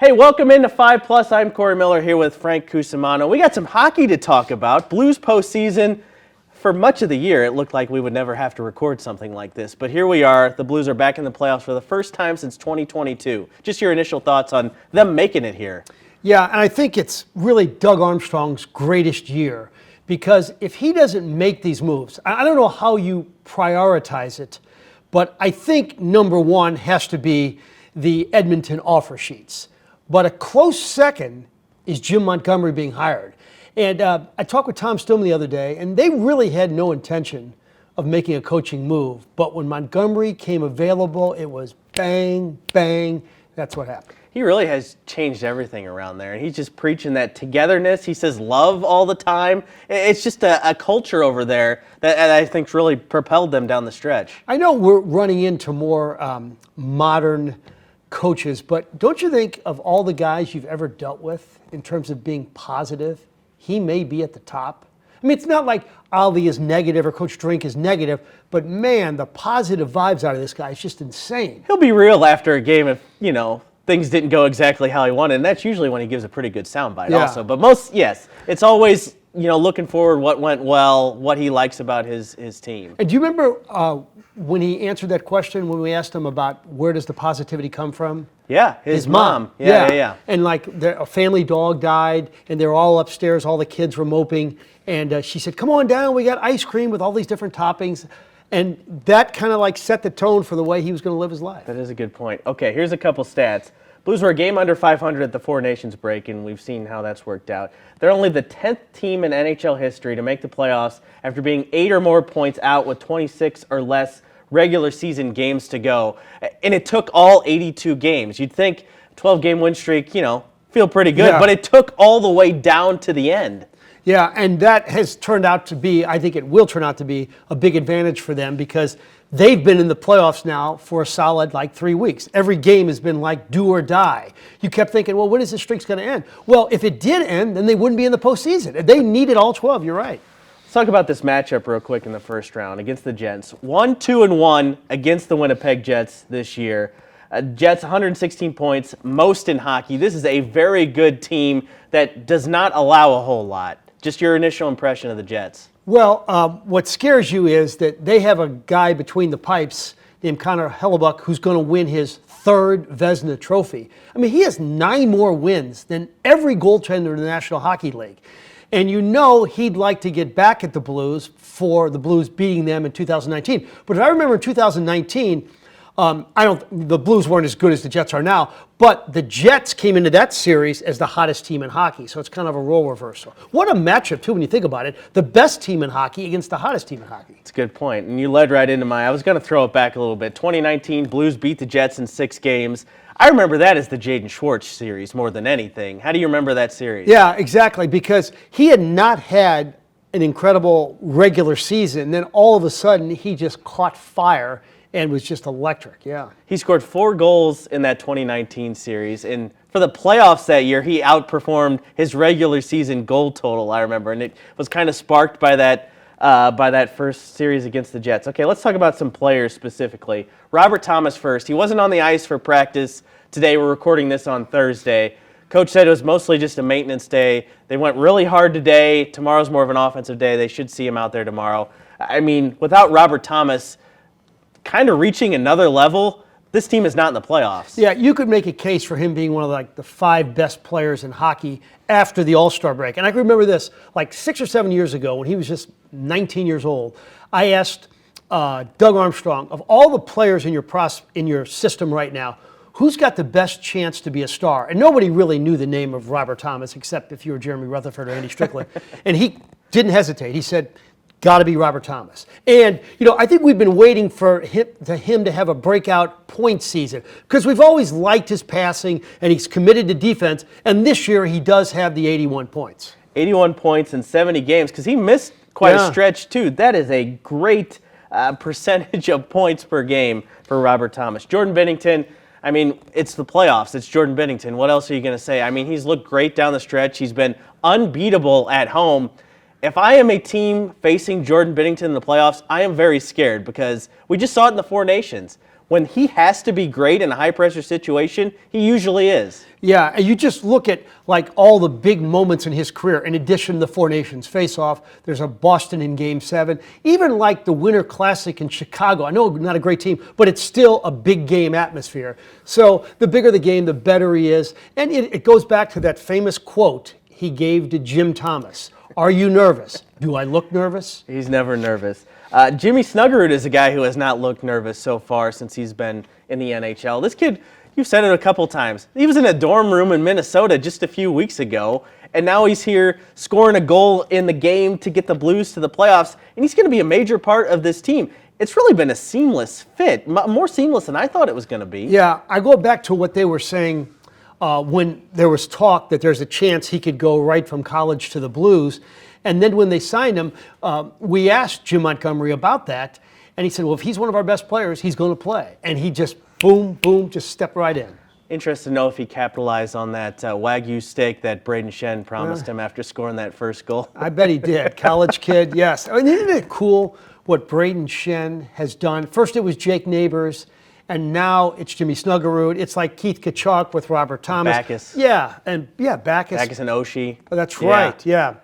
Hey, welcome into 5 Plus. I'm Corey Miller here with Frank Cusumano. We got some hockey to talk about. Blues postseason. For much of the year, it looked like we would never have to record something like this. But here we are. The Blues are back in the playoffs for the first time since 2022. Just your initial thoughts on them making it here. Yeah, and I think it's really Doug Armstrong's greatest year because if he doesn't make these moves, I don't know how you prioritize it, but I think number one has to be the Edmonton offer sheets. But a close second is Jim Montgomery being hired. And I talked with Tom Stillman the other day, and they really had no intention of making a coaching move. But when Montgomery came available, it was bang, bang. That's what happened. He really has changed everything around there. And he's just preaching that togetherness. He says love all the time. It's just a culture over there that I think's really propelled them down the stretch. I know we're running into more modern coaches, but don't you think of all the guys you've ever dealt with in terms of being positive, he may be at the top? I mean, it's not like Ali is negative or Coach Drink is negative, but man, the positive vibes out of this guy is just insane. He'll be real after a game if, things didn't go exactly how he wanted, and that's usually when he gives a pretty good soundbite also. But yes, it's always, looking forward, what went well, what he likes about his team. And do you remember when he answered that question when we asked him about where does the positivity come from? Yeah, his mom. Yeah. And like a family dog died, and they're all upstairs, all the kids were moping, and she said, come on down, we got ice cream with all these different toppings. And that kind of like set the tone for the way he was going to live his life. That is a good point. Okay, here's a couple stats. Blues were a game under 500 at the Four Nations break, and we've seen how that's worked out. They're only the 10th team in NHL history to make the playoffs after being 8 or more points out with 26 or less regular season games to go. And it took all 82 games. You'd think 12-game win streak, feel pretty good, but it took all the way down to the end. Yeah, and that has turned out to be, I think it will turn out to be a big advantage for them because they've been in the playoffs now for a solid 3 weeks. Every game has been like do or die. You kept thinking, well, when is this streak going to end? Well, if it did end, then they wouldn't be in the postseason. They needed all 12, you're right. Let's talk about this matchup real quick in the first round against the Jets. 1-2-1 against the Winnipeg Jets this year. Jets 116 points, most in hockey. This is a very good team that does not allow a whole lot. Just your initial impression of the Jets. Well, what scares you is that they have a guy between the pipes named Connor Hellebuck who's going to win his third Vezina trophy. I mean, he has 9 more wins than every goaltender in the National Hockey League. And he'd like to get back at the Blues for the Blues beating them in 2019. But if I remember in 2019, the Blues weren't as good as the Jets are now, but the Jets came into that series as the hottest team in hockey, so it's kind of a role reversal. What a matchup, too, when you think about it. The best team in hockey against the hottest team in hockey. It's a good point, and you led right into I was going to throw it back a little bit. 2019, Blues beat the Jets in 6 games. I remember that as the Jaden Schwartz series more than anything. How do you remember that series? Yeah, exactly, because he had not had an incredible regular season, then all of a sudden he just caught fire and was just electric, yeah. He scored 4 goals in that 2019 series, and for the playoffs that year, he outperformed his regular season goal total, I remember, and it was kind of sparked by that first series against the Jets. Okay, let's talk about some players specifically. Robert Thomas first. He wasn't on the ice for practice today. We're recording this on Thursday. Coach said it was mostly just a maintenance day. They went really hard today. Tomorrow's more of an offensive day. They should see him out there tomorrow. I mean, without Robert Thomas kind of reaching another level, this team is not in the playoffs. Yeah, you could make a case for him being one of the 5 best players in hockey after the All-Star break. And I can remember this, 6 or 7 years ago when he was just 19 years old, I asked Doug Armstrong, of all the players in your system right now, who's got the best chance to be a star? And nobody really knew the name of Robert Thomas, except if you were Jeremy Rutherford or Andy Strickland. And he didn't hesitate. He said, got to be Robert Thomas. And, I think we've been waiting for him to have a breakout point season because we've always liked his passing and he's committed to defense. And this year he does have the 81 points. 81 points in 70 games because he missed quite a stretch too. That is a great percentage of points per game for Robert Thomas. Jordan Binnington, I mean, it's the playoffs. It's Jordan Binnington. What else are you going to say? I mean, he's looked great down the stretch. He's been unbeatable at home. If I am a team facing Jordan Binnington in the playoffs, I am very scared because we just saw it in the Four Nations. when he has to be great in a high-pressure situation, he usually is. Yeah, and you just look at like all the big moments in his career. In addition to the Four Nations face-off, there's a Boston in Game 7. Even like the Winter Classic in Chicago. I know not a great team, but it's still a big game atmosphere. So the bigger the game, the better he is. And it goes back to that famous quote he gave to Jim Thomas. Are you nervous? Do I look nervous? He's never nervous. Jimmy Snuggerud is a guy who has not looked nervous so far since he's been in the NHL. This kid, you've said it a couple times, he was in a dorm room in Minnesota just a few weeks ago, and now he's here scoring a goal in the game to get the Blues to the playoffs, and he's going to be a major part of this team. It's really been a seamless fit, more seamless than I thought it was going to be. Yeah, I go back to what they were saying when there was talk that there's a chance he could go right from college to the Blues. And then when they signed him, we asked Jim Montgomery about that, and he said, well, if he's one of our best players, he's going to play. And he just, boom, boom, just stepped right in. Interested to know if he capitalized on that Wagyu steak that Braden Shen promised him after scoring that first goal. I bet he did. College kid, yes. I mean, isn't it cool what Braden Shen has done? First it was Jake Neighbors, and now it's Jimmy Snuggerud. It's like Keith Kachuk with Robert Thomas. Backus. Yeah, Backus. Backus and Oshie. Oh, that's right, yeah.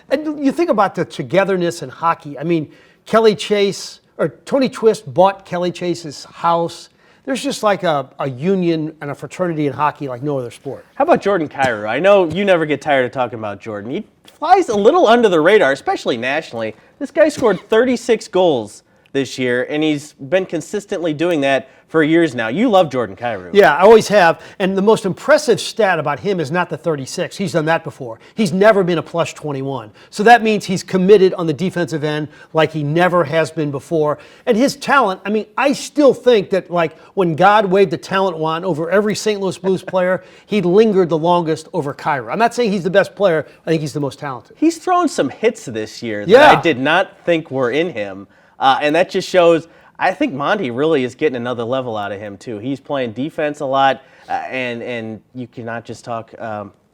And you think about the togetherness in hockey. I mean, Kelly Chase, or Tony Twist bought Kelly Chase's house. There's just like a union and a fraternity in hockey like no other sport. How about Jordan Kyrou? I know you never get tired of talking about Jordan. He flies a little under the radar, especially nationally. This guy scored 36 goals this year, and he's been consistently doing that for years now. You love Jordan Kyrou. Yeah, I always have. And the most impressive stat about him is not the 36. He's done that before. He's never been a plus 21. So that means he's committed on the defensive end like he never has been before. And his talent, I mean, I still think that like when God waved the talent wand over every St. Louis Blues player, he lingered the longest over Kyrou. I'm not saying he's the best player. I think he's the most talented. He's thrown some hits this year that I did not think were in him. And that just shows, I think Monty really is getting another level out of him, too. He's playing defense a lot, and you cannot just talk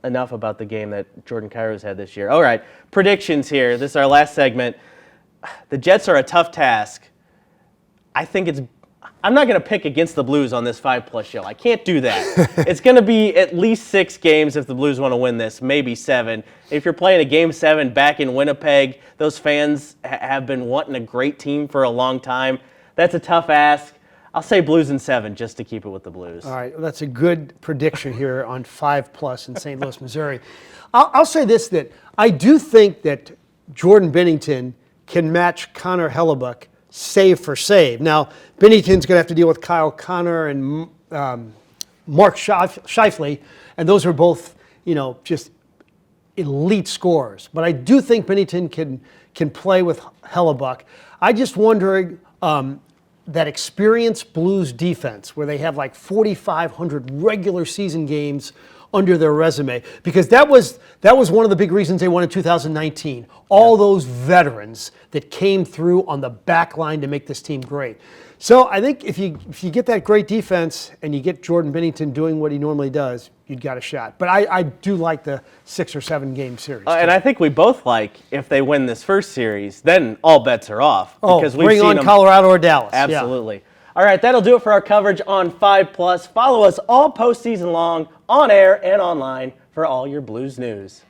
enough about the game that Jordan Kyrou's had this year. All right, predictions here. This is our last segment. The Jets are a tough task. I'm not going to pick against the Blues on this 5+ show. I can't do that. It's going to be at least 6 games if the Blues want to win this, maybe 7. If you're playing a Game 7 back in Winnipeg, those fans have been wanting a great team for a long time. That's a tough ask. I'll say Blues in 7 just to keep it with the Blues. All right, well, that's a good prediction here on 5+ in St. Louis, Missouri. I'll say this, that I do think that Jordan Bennington can match Connor Hellebuck save for save. Now, Bennington's going to have to deal with Kyle Connor and Mark Scheifele, and those are both, just elite scorers. But I do think Bennington can play with Hellebuck. I just wondering that experienced Blues defense where they have like 4,500 regular season games under their resume, because that was one of the big reasons they won in 2019. All those veterans that came through on the back line to make this team great. So I think if you get that great defense and you get Jordan Bennington doing what he normally does, you've got a shot. But I do like the 6 or 7 game series. And I think we both like if they win this first series, then all bets are off. Because bring on Colorado or Dallas. Absolutely. Yeah. All right, that'll do it for our coverage on 5+. Follow us all postseason long, on air and online, for all your Blues news.